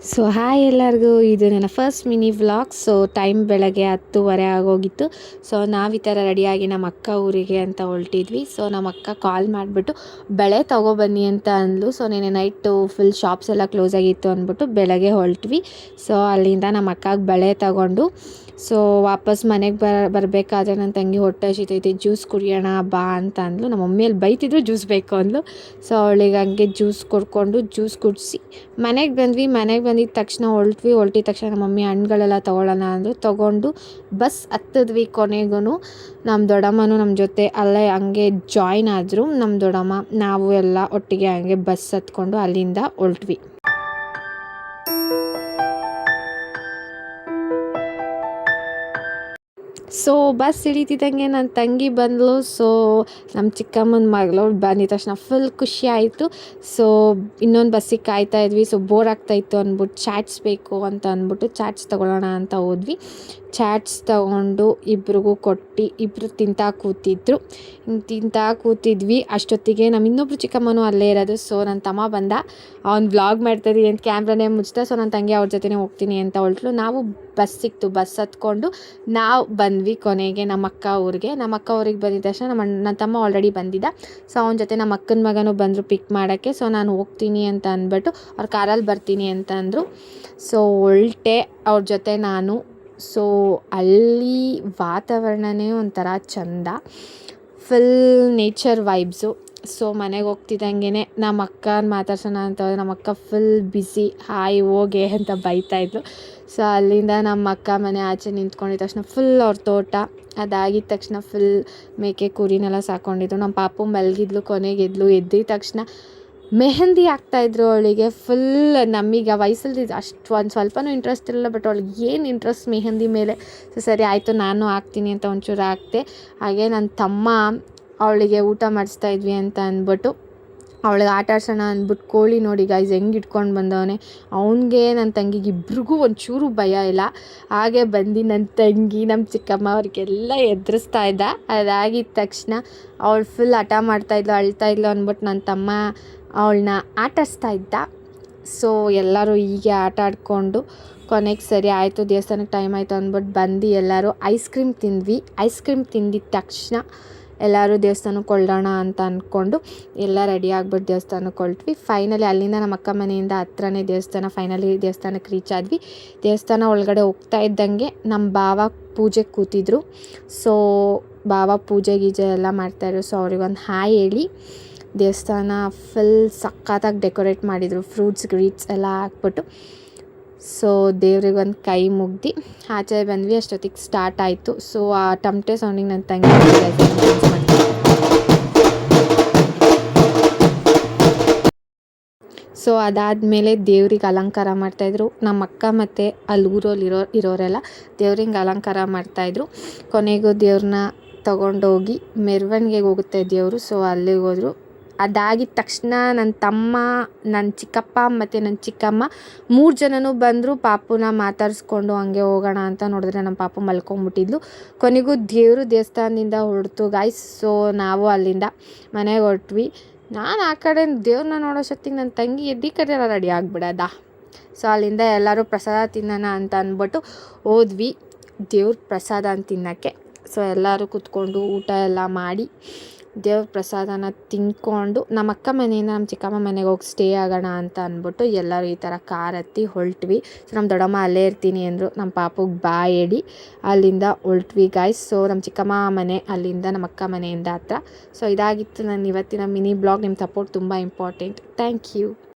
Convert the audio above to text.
So hi ಎಲ್ಲರಿಗೂ, ಇದು ನನ್ನ first mini vlog. So time ಬೆಳಗ್ಗೆ 10:30 ಆಗೋಗಿತ್ತು. ಸೊ ನಾವು ಈ ಥರ ರೆಡಿಯಾಗಿ ನಮ್ಮ ಅಕ್ಕ ಊರಿಗೆ ಅಂತ ಹೊರಟಿದ್ವಿ. ಸೊ ನಮ್ಮ ಅಕ್ಕ ಕಾಲ್ ಮಾಡಿಬಿಟ್ಟು ಬೆಳೆ ತೊಗೊಬನ್ನಿ ಅಂತ ಅಂದ್ಲು. ಸೊ ನೆನ್ನೆ ನೈಟು ಫುಲ್ ಶಾಪ್ಸ್ ಎಲ್ಲ ಕ್ಲೋಸ್ ಆಗಿತ್ತು ಅಂದ್ಬಿಟ್ಟು ಬೆಳಗ್ಗೆ ಹೊರಟ್ವಿ. ಸೊ ಅಲ್ಲಿಂದ ನಮ್ಮ ಅಕ್ಕಗೆ ಬೆಳೆ ತಗೊಂಡು ಸೊ ವಾಪಸ್ ಮನೆಗೆ ಬರಬೇಕಾದ್ರೆ ನನ್ನ ತಂಗಿ ಹೊಟ್ಟೆ ಹಸಿತೈತಿ, ಜ್ಯೂಸ್ ಕುಡಿಯೋಣ ಬಾ ಅಂತ ಅಂದ್ಲು. ನಮ್ಮ ಮಮ್ಮಿಯಲ್ಲಿ ಬೈತಿದ್ರು, ಜ್ಯೂಸ್ ಬೇಕು ಅಂದ್ಲು. ಸೊ ಅವಳಿಗೆ ಹಂಗೆ ಜ್ಯೂಸ್ ಕೊಡ್ಕೊಂಡು ಜ್ಯೂಸ್ ಕುಡಿಸಿ ಮನೆಗೆ ಬಂದ್ವಿ. ಮನೆಗೆ ಬಂದಿದ್ದ ತಕ್ಷಣ ಹೊರಟಿದ ತಕ್ಷಣ ನಮ್ಮ ಮಮ್ಮಿ ಹಣ್ಣುಗಳೆಲ್ಲ ತೊಗೊಳ್ಳೋಣ ಅಂದರು. ತೊಗೊಂಡು ಬಸ್ ಹತ್ತಿದ್ವಿ. ಕೊನೆಗೂ ನಮ್ಮ ದೊಡ್ಡಮ್ಮನೂ ನಮ್ಮ ಜೊತೆ ಅಲ್ಲೇ ಹಂಗೆ ಜಾಯ್ನ್ ಆದರು. ನಮ್ಮ ದೊಡ್ಡಮ್ಮ ನಾವು ಎಲ್ಲ ಒಟ್ಟಿಗೆ ಹಂಗೆ ಬಸ್ ಹತ್ಕೊಂಡು ಅಲ್ಲಿಂದ ಹೊರಟ್ವಿ. ಸೊ ಬಸ್ ಹಿಡಿತಿದ್ದಂಗೆ ನನ್ನ ತಂಗಿ ಬಂದಳು. ಸೊ ನಮ್ಮ ಚಿಕ್ಕಮ್ಮನ ಮಗಳು ಬಂದಿದ ತಕ್ಷಣ ಫುಲ್ ಖುಷಿ ಆಯಿತು. ಸೊ ಇನ್ನೊಂದು ಬಸ್ಸಿಗೆ ಕಾಯ್ತಾ ಇದ್ವಿ. ಸೊ ಬೋರ್ ಆಗ್ತಾಯಿತ್ತು ಅಂದ್ಬಿಟ್ಟು ಚಾಟ್ಸ್ ಬೇಕು ಅಂತ ಅಂದ್ಬಿಟ್ಟು ಚಾಟ್ಸ್ ತೊಗೊಳ್ಳೋಣ ಅಂತ ಹೋದ್ವಿ. ಚಾಟ್ಸ್ ತೊಗೊಂಡು ಇಬ್ರಿಗೂ ಕೊಟ್ಟು ಇಬ್ಬರು ತಿಂತಾ ಕೂತಿದ್ವಿ. ಅಷ್ಟೊತ್ತಿಗೆ ನಮ್ಮ ಇನ್ನೊಬ್ರು ಚಿಕ್ಕಮ್ಮನೂ ಅಲ್ಲೇ ಇರೋದು. ಸೊ ನನ್ನ ತಮ್ಮ ಬಂದ, ಅವ್ನು ವ್ಲಾಗ್ ಮಾಡ್ತಾಯಿದ್ದಿ ಅಂತ ಕ್ಯಾಮ್ರಾನೇ ಮುಚ್ಚಿದ. ಸೊ ನನ್ನ ತಂಗಿ ಅವ್ರ ಜೊತೆನೇ ಹೋಗ್ತೀನಿ ಅಂತ ಹೊರಟ್ಲು. ನಾವು ಬಸ್ ಸಿಕ್ತು. ಬಸ್ ಹತ್ಕೊಂಡು ನಾವು ಬಂದ್ವಿ ಕೊನೆಗೆ ನಮ್ಮ ಅಕ್ಕ ಊರಿಗೆ. ನಮ್ಮ ಅಕ್ಕ ಊರಿಗೆ ಬಂದಿದ್ದ ತಕ್ಷಣ ನನ್ನ ತಮ್ಮ ಆಲ್ರೆಡಿ ಬಂದಿದ್ದ. ಸೊ ಅವನ ಜೊತೆ ನಮ್ಮ ಅಕ್ಕನ ಮಗನೂ ಬಂದರು ಪಿಕ್ ಮಾಡೋಕ್ಕೆ. ಸೊ ನಾನು ಹೋಗ್ತೀನಿ ಅಂತ ಅಂದ್ಬಿಟ್ಟು ಅವ್ರ ಕಾರಲ್ಲಿ ಬರ್ತೀನಿ ಅಂತ ಅಂದರು. ಸೊ ಹೊರಟೆ ಅವ್ರ ಜೊತೆ ನಾನು. ಸೊ ಅಲ್ಲಿ ವಾತಾವರಣನೇ ಒಂಥರ ಚಂದ, ಫುಲ್ ನೇಚರ್ ವೈಬ್ಸು. ಸೊ ಮನೆಗೆ ಹೋಗ್ತಿದ್ದಂಗೆ ನಮ್ಮ ಅಕ್ಕನ ಮಾತಾಡ್ಸೋಣ ಅಂತ ಹೋದ್ರೆ ನಮ್ಮ ಅಕ್ಕ ಫುಲ್ ಬ್ಯುಸಿ, ಹಾಯ್ ಹೋಗೆ ಅಂತ ಬೈತಾಯಿದ್ಲು. ಸೊ ಅಲ್ಲಿಂದ ನಮ್ಮ ಅಕ್ಕ ಮನೆ ಆಚೆ ನಿಂತ್ಕೊಂಡಿದ್ದ ತಕ್ಷಣ ಫುಲ್ ಅವ್ರ ತೋಟ. ಅದಾಗಿದ್ದ ತಕ್ಷಣ ಫುಲ್ ಮೇಕೆ ಕುರಿನೆಲ್ಲ ಸಾಕೊಂಡಿದ್ರು. ನಮ್ಮ ಪಾಪು ಮಲಗಿದ್ಲು, ಕೊನೆಗೆ ಎದ್ದಿದ ತಕ್ಷಣ ಮೆಹಂದಿ ಹಾಕ್ತಾಯಿದ್ರು ಅವಳಿಗೆ. ಫುಲ್ ನಮಗೆ ಆ ವಯಸ್ಸಲ್ಲಿ ಅಷ್ಟು ಒಂದು ಸ್ವಲ್ಪನೂ ಇಂಟ್ರೆಸ್ಟ್ ಇರಲಿಲ್ಲ, ಬಟ್ ಅವಳಿಗೆ ಏನು ಇಂಟ್ರೆಸ್ಟ್ ಮೆಹಂದಿ ಮೇಲೆ. ಸೊ ಸರಿ ಆಯಿತು ನಾನು ಹಾಕ್ತೀನಿ ಅಂತ ಒಂಚೂರು ಹಾಕ್ತೆ. ಹಾಗೆ ನನ್ನ ತಮ್ಮ ಅವಳಿಗೆ ಊಟ ಮಾಡಿಸ್ತಾಯಿದ್ವಿ ಅಂತ ಅಂದ್ಬಿಟ್ಟು ಅವಳಿಗೆ ಆಟ ಆಡ್ಸೋಣ ಅಂದ್ಬಿಟ್ಟು ಕೋಳಿ ನೋಡಿ ಗೈಸ್ ಹೆಂಗೆ ಇಟ್ಕೊಂಡು ಬಂದವನೇ. ಅವನಿಗೆ ನನ್ನ ತಂಗಿಗೆ ಇಬ್ರಿಗೂ ಒಂಚೂರು ಭಯ ಇಲ್ಲ. ಹಾಗೆ ಬಂದು ನನ್ನ ತಂಗಿ ನಮ್ಮ ಚಿಕ್ಕಮ್ಮ ಅವ್ರಿಗೆಲ್ಲ ಎದುರಿಸ್ತಾ ಇದ್ದ. ಅದಾಗಿದ್ದ ತಕ್ಷಣ ಅವಳು ಫುಲ್ ಹಠ ಮಾಡ್ತಾಯಿದ್ಲು, ಅಳ್ತಾಯಿದ್ಲು ಅಂದ್ಬಿಟ್ಟು ನನ್ನ ತಮ್ಮ ಅವಳನ್ನ ಆಟಾಡಿಸ್ತಾ ಇದ್ದ. ಸೊ ಎಲ್ಲರೂ ಹೀಗೆ ಆಟ ಆಡಿಕೊಂಡು ಕೊನೆಗೆ ಸರಿ ಆಯಿತು, ದೇವಸ್ಥಾನಕ್ಕೆ ಟೈಮ್ ಆಯಿತು ಅಂದ್ಬಿಟ್ಟು ಬಂದು ಎಲ್ಲರೂ ಐಸ್ ಕ್ರೀಮ್ ತಿಂದ್ವಿ. ಐಸ್ ಕ್ರೀಮ್ ತಿಂದಿದ್ದ ತಕ್ಷಣ ಎಲ್ಲರೂ ದೇವಸ್ಥಾನಕ್ಕೆ ಹೊರಡೋಣ ಅಂತ ಅಂದ್ಕೊಂಡು ಎಲ್ಲ ರೆಡಿ ಆಗ್ಬಿಟ್ಟು ದೇವಸ್ಥಾನಕ್ಕೆ ಹೊರಟ್ವಿ. ಫೈನಲಿ ಅಲ್ಲಿಂದ ನಮ್ಮ ಅಕ್ಕ ಮನೆಯಿಂದ ಹತ್ರನೇ ದೇವಸ್ಥಾನ. ಫೈನಲಿ ದೇವಸ್ಥಾನಕ್ಕೆ ರೀಚ್ ಆದ್ವಿ. ದೇವಸ್ಥಾನ ಒಳಗಡೆ ಹೋಗ್ತಾ ಇದ್ದಂಗೆ ನಮ್ಮ ಭಾವ ಪೂಜೆಗೆ ಕೂತಿದ್ರು. ಸೊ ಭಾವ ಪೂಜೆ ಗೀಜೆ ಎಲ್ಲ ಮಾಡ್ತಾಯಿದ್ರು. ಸೊ ಅವ್ರಿಗೊಂದು ಹಾಯ್ ಹೇಳಿ ದೇವಸ್ಥಾನ ಫುಲ್ ಸಖತ್ತಾಗಿ ಡೆಕೋರೇಟ್ ಮಾಡಿದರು, ಫ್ರೂಟ್ಸ್ ಗ್ರೀಟ್ಸ್ ಎಲ್ಲ ಹಾಕ್ಬಿಟ್ಟು. ಸೊ ದೇವ್ರಿಗೊಂದು ಕೈ ಮುಗ್ದು ಆಚೆ ಬಂದ್ವಿ. ಅಷ್ಟೊತ್ತಿಗೆ ಸ್ಟಾರ್ಟ್ ಆಯಿತು. ಸೊ ಆ ಟಮಟೆ ಸೌಂಡಿಗೆ ನನ್ನ ತಂಗಿ ಸೊ ಅದಾದಮೇಲೆ ದೇವ್ರಿಗೆ ಅಲಂಕಾರ ಮಾಡ್ತಾಯಿದ್ರು. ನಮ್ಮ ಅಕ್ಕ ಮತ್ತು ಅಲ್ಲಿ ಊರಲ್ಲಿ ಇರೋರೆಲ್ಲ ದೇವ್ರಿಗೆ ಅಲಂಕಾರ ಮಾಡ್ತಾಯಿದ್ರು. ಕೊನೆಗೂ ದೇವ್ರನ್ನ ತೊಗೊಂಡೋಗಿ ಮೆರವಣಿಗೆಗೆ ಹೋಗುತ್ತೆ ದೇವರು. ಸೊ ಅಲ್ಲಿಗೆ ಹೋದರು. ಅದಾಗಿದ್ದ ತಕ್ಷಣ ನನ್ನ ತಮ್ಮ, ನನ್ನ ಚಿಕ್ಕಪ್ಪ ಮತ್ತು ನನ್ನ ಚಿಕ್ಕಮ್ಮ 3 ಜನನೂ ಬಂದರು. ಪಾಪುನ ಮಾತಾಡಿಸ್ಕೊಂಡು ಹಂಗೆ ಹೋಗೋಣ ಅಂತ ನೋಡಿದ್ರೆ ನಮ್ಮ ಪಾಪು ಮಲ್ಕೊಂಬಿಟ್ಟಿದ್ಲು. ಕೊನೆಗೂ ದೇವಸ್ಥಾನದಿಂದ ಹೊರಡ್ತು ಗಾಯ್ಸ್. ಸೊ ನಾವು ಅಲ್ಲಿಂದ ಮನೆಗೆ ಹೊರಟ್ವಿ. ನಾನು ಆ ಕಡೆ ದೇವ್ರನ್ನ ನೋಡೋ ಶಕ್ತಿಗೆ ನನ್ನ ತಂಗಿ ಎದ್ದು ಕಡೆ ಎಲ್ಲ ರೆಡಿ ಆಗಿಬಿಡೋದ. ಸೊ ಅಲ್ಲಿಂದ ಎಲ್ಲರೂ ಪ್ರಸಾದ ತಿನ್ನೋಣ ಅಂತ ಅಂದ್ಬಿಟ್ಟು ಹೋದ್ವಿ ದೇವ್ರ ಪ್ರಸಾದ ಅಂತ ತಿನ್ನೋಕ್ಕೆ. ಸೊ ಎಲ್ಲರೂ ಕೂತ್ಕೊಂಡು ಊಟ ಎಲ್ಲ ಮಾಡಿ ದೇವ್ರ ಪ್ರಸಾದನ ತಿನ್ಕೊಂಡು ನಮ್ಮ ಅಕ್ಕ ಮನೆಯಿಂದ ನಮ್ಮ ಚಿಕ್ಕಮ್ಮ ಮನೆಗೆ ಹೋಗಿ ಸ್ಟೇ ಆಗೋಣ ಅಂತ ಅಂದ್ಬಿಟ್ಟು ಎಲ್ಲರೂ ಈ ಥರ ಕಾರ್ ಹತ್ತಿ ಹೊರಟ್ವಿ. ಸೊ ನಮ್ಮ ದೊಡ್ಡಮ್ಮ ಅಲ್ಲೇ ಇರ್ತೀನಿ ಅಂದರು. ನಮ್ಮ ಪಾಪುಗೆ ಬಾಯ್ ಹೇಳಿ ಅಲ್ಲಿಂದ ಹೊರಟ್ವಿ ಗಾಯ್ಸ್. ಸೊ ನಮ್ಮ ಚಿಕ್ಕಮ್ಮ ಮನೆ ಅಲ್ಲಿಂದ ನಮ್ಮ ಅಕ್ಕ ಮನೆಯಿಂದ ಹತ್ರ. ಸೊ ಇದಾಗಿತ್ತು ನನ್ನ ಇವತ್ತಿನ ಮಿನಿ ಬ್ಲಾಗ್. ನಿಮ್ಮ ಸಪೋರ್ಟ್ ತುಂಬ ಇಂಪಾರ್ಟೆಂಟ್. Thank you.